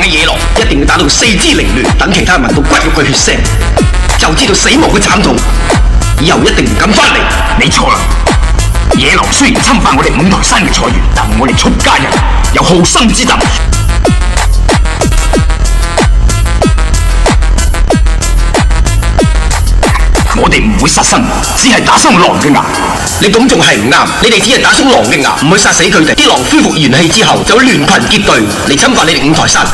嘅野狼，一定要打到四肢凌亂，等其他人聞到骨肉嘅血腥，就知道死亡嘅慘痛，以後一定唔敢翻嚟。你錯啦！野狼雖然侵犯我哋五台山嘅菜園，但我哋出家人有好生之德。我哋唔會殺生，只係打傷狼嘅牙。你咁仲係唔啱，你哋只係打傷狼嘅牙，唔會殺死佢哋。啲狼恢復元氣之後就會聯群結隊嚟侵犯你哋五台山。